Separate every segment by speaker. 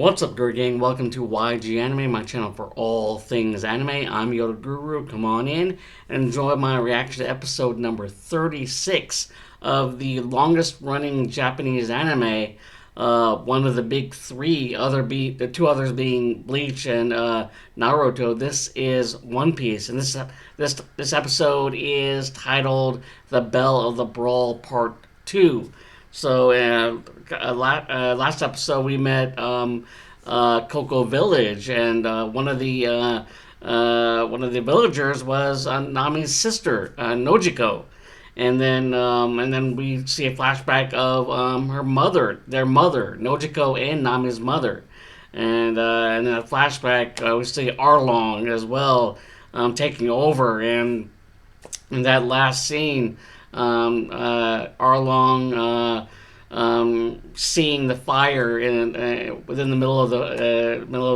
Speaker 1: What's up, Guru Gang? Welcome to YG Anime, my channel for all things anime. I'm Yoda Guru. Come on in and enjoy my reaction to episode number 36 of the longest running Japanese anime. One of the big three, the two others being Bleach and Naruto. This is One Piece, and this episode is titled "The Belle of the Brawl Part 2." So, last episode we met Cocoa Village, and one of the villagers was Nami's sister, Nojiko, and then we see a flashback of their mother, Nojiko and Nami's mother, and then a flashback we see Arlong as well taking over, and in that last scene. Arlong seeing the fire within the middle of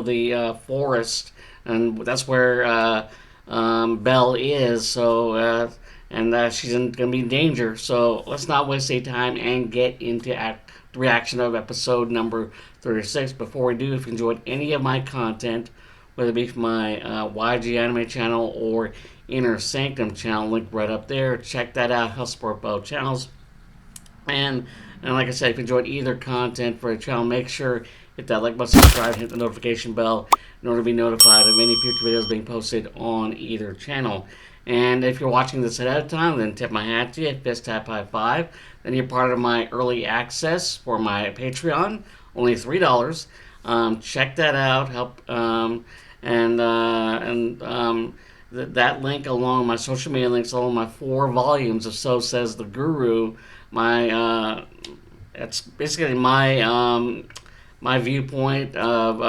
Speaker 1: the forest, and that's where Belle is. So and she's going to be in danger. So let's not waste any time and get into the reaction of episode number 36. Before we do, if you enjoyed any of my content, whether it be from my YG Anime channel or Inner Sanctum channel, link right up there. Check that out. Help support both channels. And like I said, if you enjoyed either content for the channel, make sure hit that like button, subscribe, hit the notification bell in order to be notified of any future videos being posted on either channel. And if you're watching this ahead of time, then tip my hat to you, fist tap high five. Then you're part of my early access for my Patreon, only $3. Check that out. Help that link along my social media links along my 4 volumes of So Says the Guru. It's basically my viewpoint of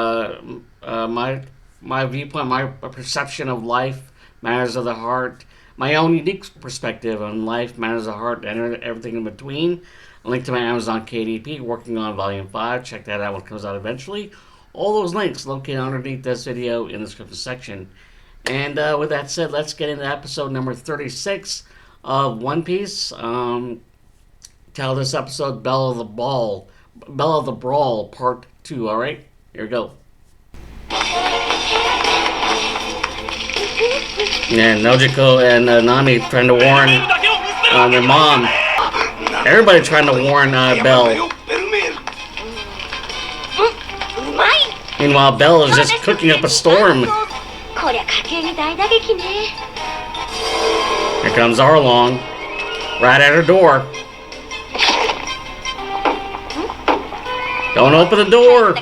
Speaker 1: my viewpoint, my perception of life, matters of the heart, my own unique perspective on life, matters of the heart, and everything in between. A link to my Amazon KDP, working on Volume 5. Check that out when it comes out eventually. All those links located underneath this video in the description section. And with that said, let's get into episode number 36 of One Piece. Title this episode, Belle of the Brawl, Part 2. Alright, here we go. Yeah, Nojiko and Nami trying to warn their mom. Everybody trying to warn Belle. Meanwhile, Belle is just cooking up a storm. Here comes Arlong, right at her door. Don't open the door.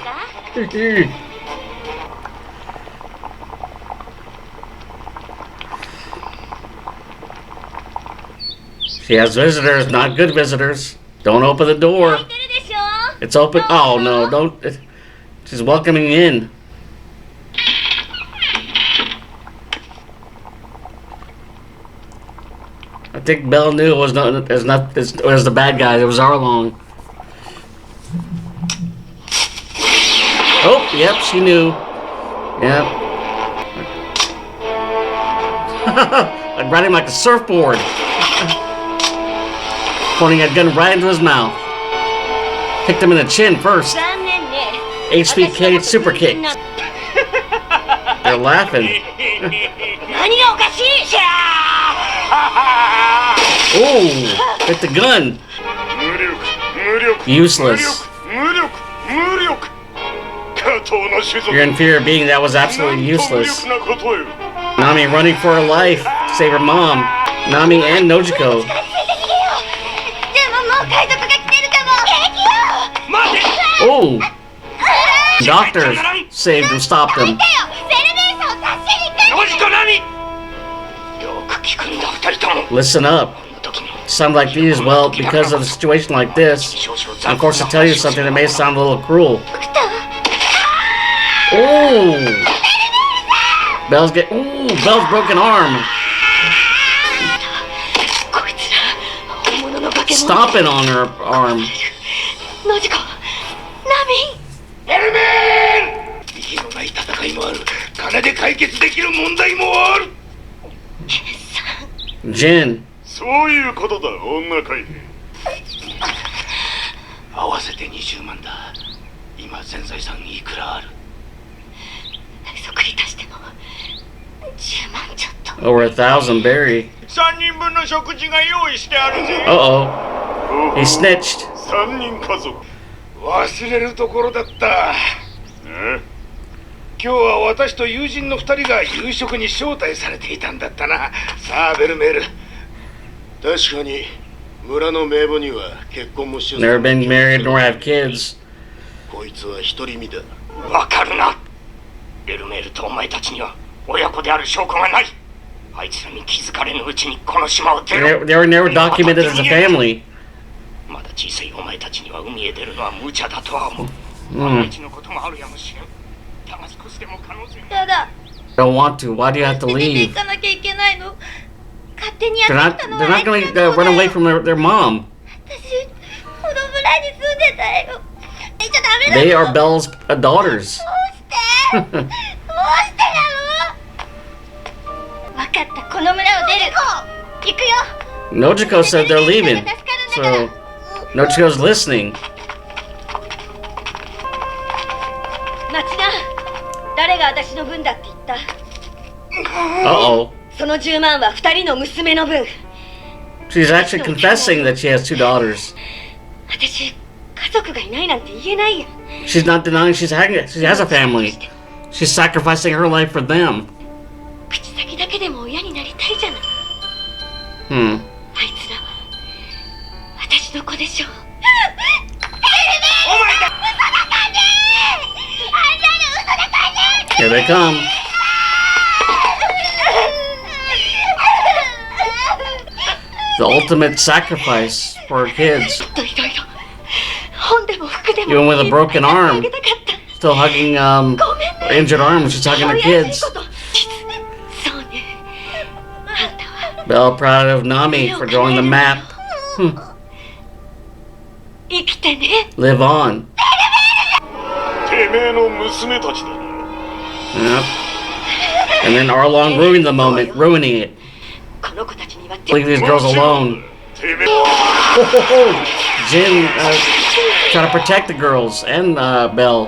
Speaker 1: She has visitors, not good visitors. Don't open the door. It's open. Oh no, don't. She's welcoming in. I think Belle knew it was the bad guy. It was Arlong. Oh, yep, she knew. Yep. I'd ride him like a surfboard. Pointing a gun right into his mouth. Kicked him in the chin first. HBK super kick. They're laughing. Oh, hit the gun. Useless. You're in fear of being that was absolutely useless. Nami running for her life to save her mom. Nami and Nojiko. Oh! Doctor saved him, stopped him. Listen up. Sound like these, well, because of a situation like this, I'm forced to tell you something that may sound a little cruel. Oh! Belle's broken arm. Stomping on her arm. Jin.
Speaker 2: 今全財産いくらある？
Speaker 3: そくり足しても10万ちょっと。
Speaker 1: Over 1,000 berry.
Speaker 2: 3人分の食事が用意してあるぜ。
Speaker 1: Uh-oh. He snitched.
Speaker 2: 3人家族。忘れるところだった。今日は私と友人の2人が夕食に招待されていたんだったな。さあベルメール。確かに村の名簿には結婚も出産
Speaker 1: Never been married nor have kids.
Speaker 2: こいつは独り身だ。わかるな。ベルメールとお前たちには親子である証拠がない。あいつらに気づかれぬうちにこの島を出ろ。
Speaker 1: They were never documented as a family.
Speaker 2: まだ小さいお前たちには海へ出るのは無茶だとは思う。万が一のこともあるやもしれん。だが少しでも可能性が。
Speaker 3: やだ。
Speaker 1: Don't want to. Why do you have to
Speaker 3: 出て
Speaker 1: leave?
Speaker 3: 行かなきゃいけないの。勝手にや
Speaker 1: They're
Speaker 3: ってき
Speaker 1: not.
Speaker 3: たの
Speaker 1: They're
Speaker 3: は
Speaker 1: not going to run away from their mom.
Speaker 3: 私、この村に住んでたよ。ちょっとダメだ
Speaker 1: They
Speaker 3: よ。
Speaker 1: are Belle's daughters.
Speaker 3: どうしてなの？わかった、この村を出る。行くよ。
Speaker 1: Nojiko said they're leaving. So Nojiko's listening.
Speaker 3: 待ちな。誰が私の分だって言った？
Speaker 1: Uh-oh.
Speaker 3: その10万は2人の娘の分。
Speaker 1: She's actually confessing that she has 2 daughters.
Speaker 3: 私、家族がいないなんて言えないよ。
Speaker 1: She's not denying she has a family. She's sacrificing her life for them.
Speaker 3: 口先だけでも親になりたいじゃない。
Speaker 1: Hmm.
Speaker 3: あいつらは私の子でしょう。
Speaker 2: お前だ。
Speaker 1: Here they come. The ultimate sacrifice for her kids. Even with a broken arm, still hugging injured arm, she's hugging her kids. Belle proud of Nami for drawing the map. Live on. Yep. And then Arlong ruined the moment, ruining it. Leave these girls alone. Jin trying to protect the girls and Belle.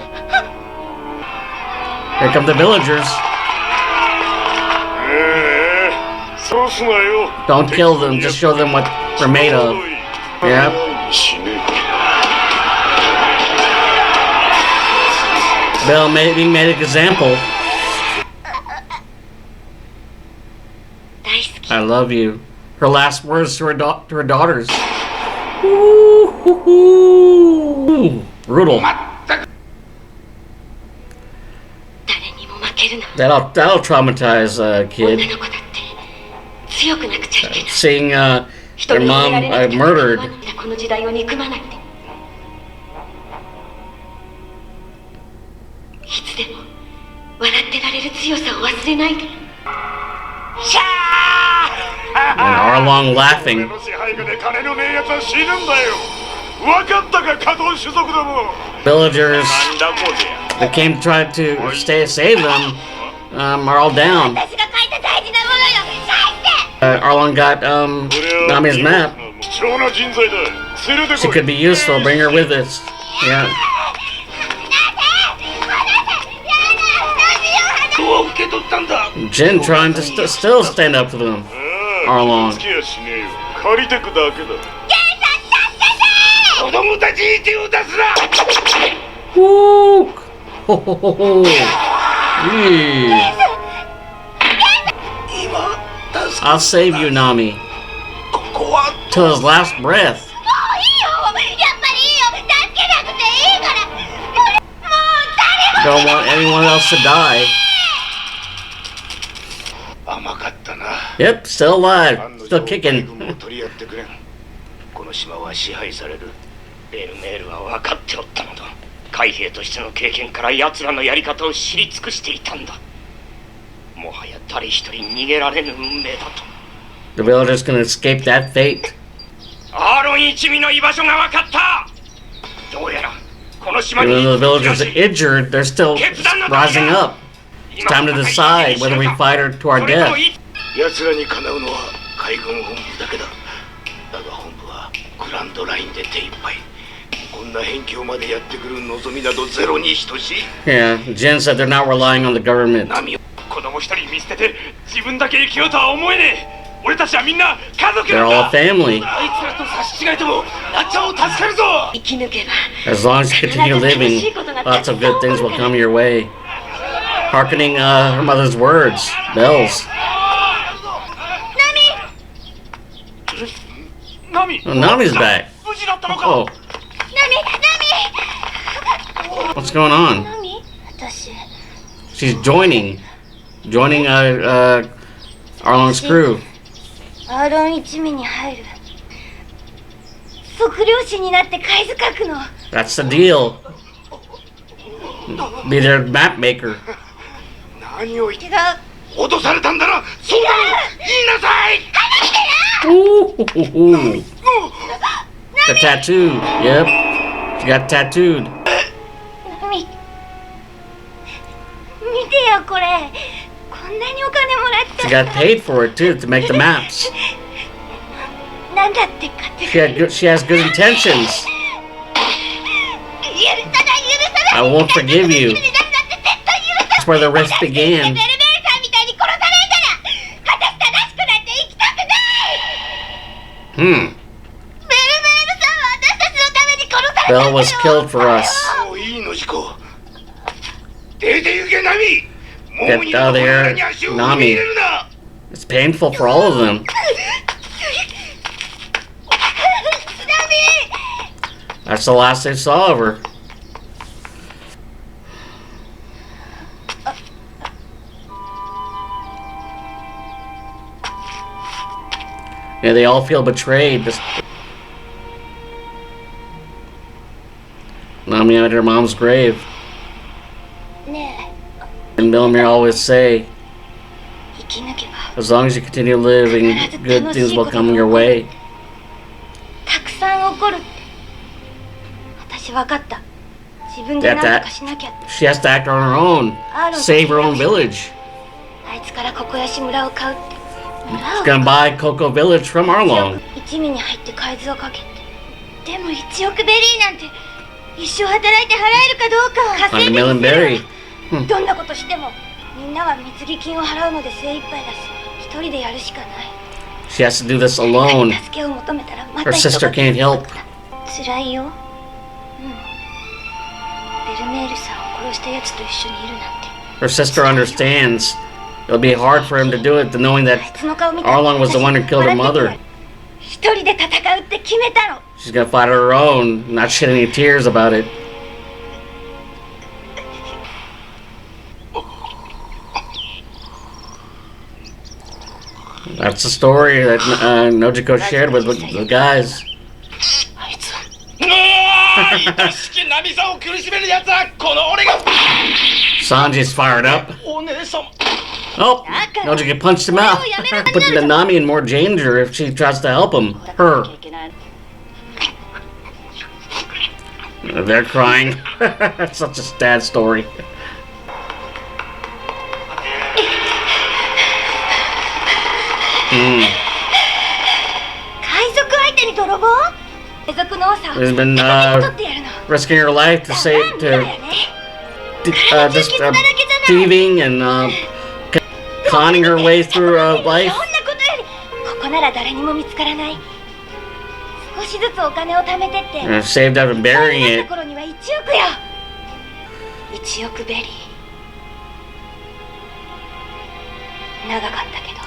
Speaker 1: Here come the villagers. Don't kill them, just show them what they're made of. Yep. Belle being made an example. I love you. Her last words to her daughters. Ooh, brutal. That'll traumatize a kid. Seeing their mom murdered. And Arlong laughing. Villagers that came to try to save them are all down. Arlong got Nami's map. She could be useful. Bring her with us. Yeah. Jin trying to still stand up to them. Arlong. Woo! Ho, ho, ho, ho. I'll save you, Nami. Till his last breath. Don't want anyone else to die. Yep, still alive. Still kicking.
Speaker 2: この島は支配される。ベルメールは分かっておったのだ。海兵としての経験から奴らのやり方を知り尽くしていたんだ。もはや誰一人逃げられぬ運命だと。
Speaker 1: The villagers can escape that fate.
Speaker 2: アーロン一味の居場所が分かった。どうやらこの島に
Speaker 1: Even though the villagers are injured, they're still rising up. It's time to decide whether we fight her to our death.
Speaker 2: 奴らにかなうのは海軍本部だけだ。だが本部はグランドラインで手一杯。こんな辺境までやってくる望みなどゼロに等しい。
Speaker 1: Yeah, Jin said they're not relying on the government.
Speaker 2: ナミを子供一人見捨てて自分だけ生きようとは思えねえ。俺たちはみんな家族
Speaker 1: They're
Speaker 2: なん
Speaker 1: all
Speaker 2: だ。
Speaker 1: family.
Speaker 2: あいつらと差し違えてもなっちゃんを助かるぞ。
Speaker 3: 生き抜けば
Speaker 1: As long as you continue living, lots of good things will come your way. Harkening her mother's words, Belle's.
Speaker 2: ナミ
Speaker 1: Oh, Nami's back.
Speaker 2: 無事だったのか。
Speaker 1: Oh,
Speaker 3: ナミ
Speaker 1: what's going on?
Speaker 3: ナミ私
Speaker 1: She's joining Arlong's crew.
Speaker 3: アーロン一味に入る測量士になって貝塚くの
Speaker 1: That's the deal. Be their map maker.
Speaker 2: 何を言って
Speaker 3: 違う
Speaker 2: 脅されたんだな。そうだろ。言いなさい。
Speaker 1: Ooh, the tattoo. Yep, she got tattooed.
Speaker 3: ナミ見てよこれこんなにお金もらっ
Speaker 1: She
Speaker 3: た
Speaker 1: got paid for it too to make the maps.
Speaker 3: なんだって買ってく
Speaker 1: She has good intentions.
Speaker 3: 許さない
Speaker 1: I won't forgive you.
Speaker 3: なんだって絶対許さない
Speaker 1: That's where the rift
Speaker 3: ベル
Speaker 1: began.
Speaker 3: ベルさんみたいに殺されんから私正しくなんて生きたくない
Speaker 1: Hmm.
Speaker 3: ベルベルさんは私たちのために殺されたんだよ
Speaker 1: Belle was killed for us.
Speaker 2: もういいの事故。出て行けナミ。もう
Speaker 1: Get
Speaker 2: 二度
Speaker 1: out
Speaker 2: と
Speaker 1: of
Speaker 2: この裏
Speaker 1: here,
Speaker 2: に足を踏み
Speaker 1: Nami.
Speaker 2: 入れるな。
Speaker 1: It's painful for all of them.
Speaker 3: ナミ
Speaker 1: That's the last they saw of her. Yeah, they all feel betrayed. Nami at her mom's grave.
Speaker 3: ね
Speaker 1: And Millimere always say,
Speaker 3: え生き抜けば
Speaker 1: as long as you continue living, good things will come your way.
Speaker 3: たくさん起こるって私分かった自分で何とかしなきゃって
Speaker 1: She has to act on her own. Save her own village.
Speaker 3: あいつからここやし村を買うって村
Speaker 1: She's
Speaker 3: を
Speaker 1: gonna buy Cocoa Village from Arlong.
Speaker 3: 一味に入って海図をかけてでも1億ベリーなんて一生働いて払えるかどうかを稼い
Speaker 1: On
Speaker 3: で
Speaker 1: a
Speaker 3: み
Speaker 1: million
Speaker 3: せる
Speaker 1: berry.
Speaker 3: どんなことしてもみんなは貢ぎ金を払うので精一杯だし一人でやるしかない
Speaker 1: She has to do this alone.
Speaker 3: 助けを求めたらまた
Speaker 1: Her
Speaker 3: 人
Speaker 1: sister
Speaker 3: が
Speaker 1: can't help.
Speaker 3: 辛いよベルメールさんを殺したやつと一緒にいるなんて
Speaker 1: Her sister understands. It'll be hard for him to do it, to knowing
Speaker 3: あ
Speaker 1: that
Speaker 3: いつの顔見たら
Speaker 1: Arlong was the one who killed her mother.
Speaker 3: 一人で戦うって決めたの
Speaker 1: She's gonna fight on her own, not shed any tears about it. That's the story that Nojiko shared with the guys.
Speaker 3: あいつ
Speaker 2: 愛しきナミさんを苦しめるやつはこの俺が。
Speaker 1: Sanji's fired up.
Speaker 2: お姉様。
Speaker 1: Oh, Nojiko punched him out. Putting the Nami in more danger if she tries to help him. Her. They're crying. It's such a sad story. Hmm.
Speaker 3: 海賊相手に泥棒海賊の王さ
Speaker 1: Has been
Speaker 3: 取ってやるの
Speaker 1: risking her life to save
Speaker 3: だよ
Speaker 1: to
Speaker 3: ね
Speaker 1: just thieving and conning her way through
Speaker 3: そんなこと
Speaker 1: life.
Speaker 3: よりここなら誰にも見つからない少しずつお金を貯めてって
Speaker 1: And saved up and
Speaker 3: そう
Speaker 1: burying
Speaker 3: なった
Speaker 1: it.
Speaker 3: 頃には1億よ1億ベリー長かったけど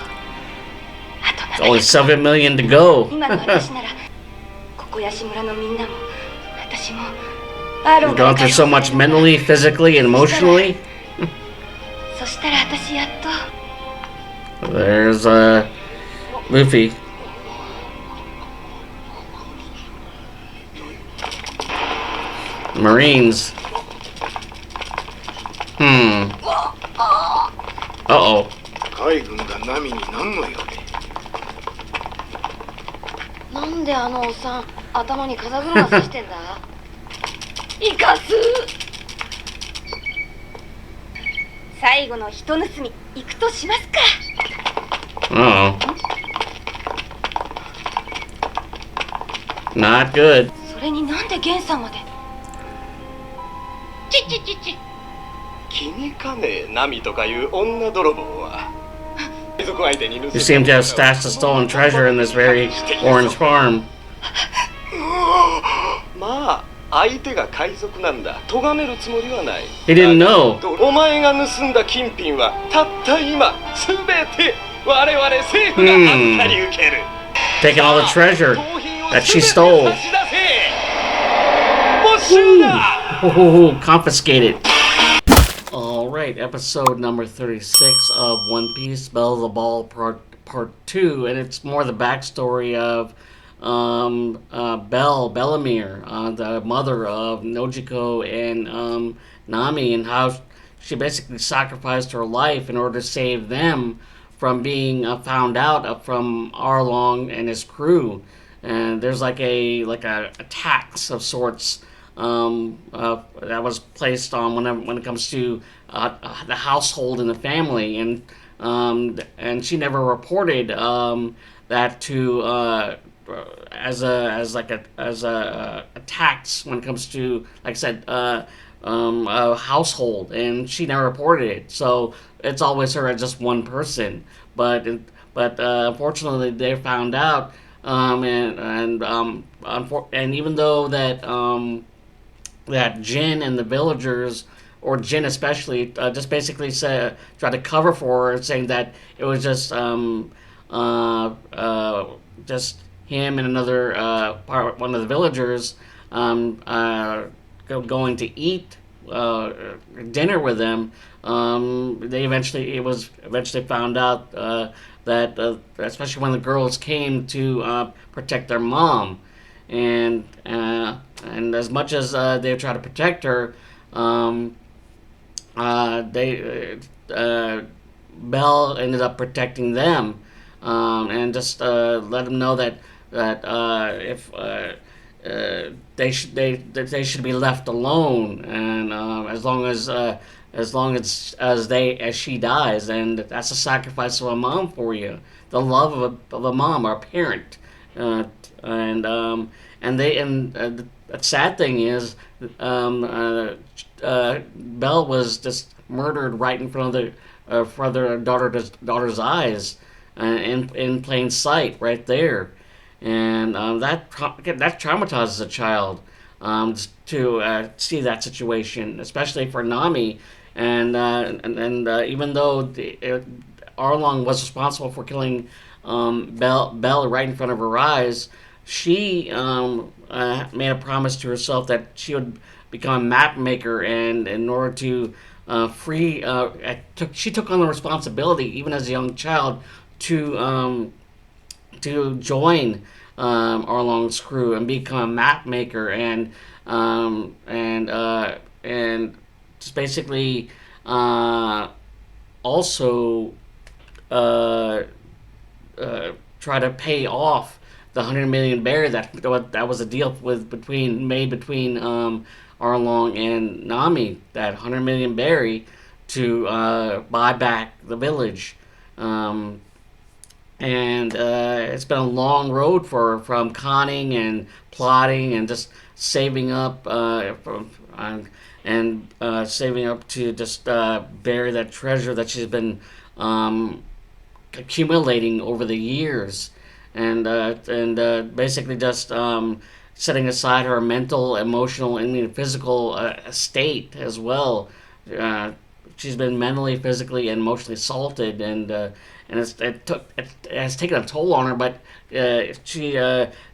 Speaker 3: あと
Speaker 1: Only 7 million to go.
Speaker 3: 今の私ならここやし村のみんなも私もアーロン
Speaker 1: Gone through so much mentally, physically, and emotionally.
Speaker 3: そしたら私やっと
Speaker 1: There's Luffy. Marines. Uh-oh.
Speaker 2: 海軍がナミに何の用で。
Speaker 3: なんであのおっさん頭に風車さしてんだイカス最後の人盗み行くとしますか
Speaker 1: Uh-oh. Not good.
Speaker 3: それになんでゲンさんまで。
Speaker 2: ち君かね、ナミとかいう女泥棒は。You
Speaker 1: seem to have stashed the stolen treasure in this very orange farm.
Speaker 2: まあ、相手が海賊なんだ。咎めるつもりはない。
Speaker 1: He didn't know.
Speaker 2: お前が盗んだ金品はたった今すべて我々政府が預かり受ける。
Speaker 1: Taking all the treasure that she stole. Confiscated. Alright, episode number 36 of One Piece, Belle the Ball Part 2, and it's more the backstory of Bellamere, the mother of Nojiko and Nami, and how she basically sacrificed her life in order to save them from being found out from Arlong and his crew. And there's like a tax of sorts that was placed on when it comes to the household and the family, and she never reported that to as a tax when it comes to, like I said, a household, and she never reported it. So it's always her as just one person. But unfortunately, they found out, and even though that Jin and the villagers, or Jin especially, just basically tried to cover for her, saying that it was just him and another one of the villagers going to eat dinner with them. It was eventually found out that especially when the girls came to protect their mom, and as much as they tried to protect her, Belle ended up protecting them, and just let them know that if they should be left alone, and as long as she dies, and that's a sacrifice of a mom for you, the love of a mom or a parent, the sad thing is, Belle was just murdered right in front of their daughter's eyes, in plain sight, right there, and that traumatizes a child, to see that situation, especially for Nami, and even though Arlong was responsible for killing Belle right in front of her eyes, she made a promise to herself that she would become a map maker, and in order to she took on the responsibility, even as a young child, to join Arlong's crew and become a map maker, and just basically also try to pay off the 100 million bear that was a deal made between Arlong and Nami, that 100 million berry, to buy back the village. And it's been a long road from conning and plotting and just saving up saving up to just bury that treasure that she's been accumulating over the years, and basically just setting aside her mental, emotional, and physical state as well. She's been mentally, physically, and emotionally assaulted, and it has taken a toll on her. But she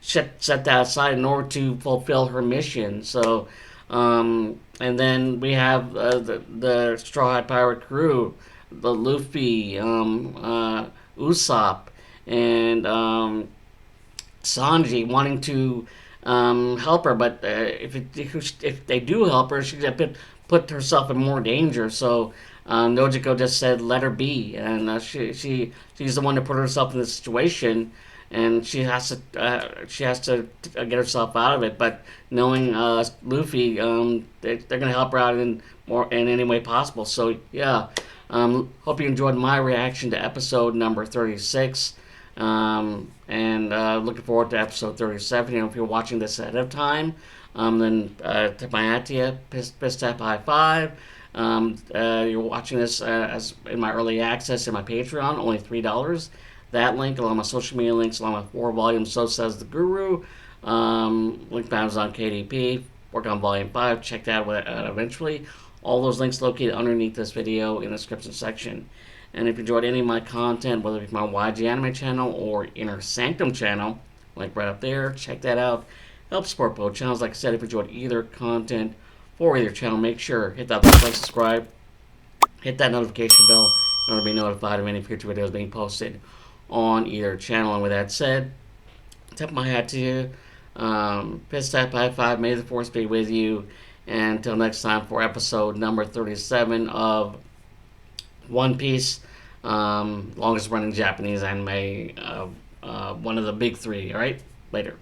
Speaker 1: set that aside in order to fulfill her mission. So, and then we have the Straw Hat Pirate crew, the Luffy, Usopp, and Sanji, wanting to help her, but if they do help her, she's gonna put herself in more danger. So Nojiko just said, "Let her be," and she's the one to put herself in this situation, and she has to get herself out of it. But knowing Luffy, they're gonna help her out in any way possible. So yeah, hope you enjoyed my reaction to episode number 36. And looking forward to episode 37. If you're watching this ahead of time, then tip my hat to you. Piss tap high five. You're watching this as in my early access in my Patreon, only $3. That link, along with my social media links, along with 4 volumes, So Says the Guru. Link bounds on KDP. Work on Volume 5. Check that out eventually. All those links located underneath this video in the description section. And if you enjoyed any of my content, whether it's my YG Anime channel or Inner Sanctum channel, link right up there, check that out. Help support both channels. Like I said, if you enjoyed either content for either channel, make sure hit that like, subscribe, hit that notification bell in order to be notified of any future videos being posted on either channel. And with that said, tip my hat to you. Piss tap high five. May the force be with you. And until next time for episode number 37 of One Piece, longest running Japanese anime, one of the big three. All right, later.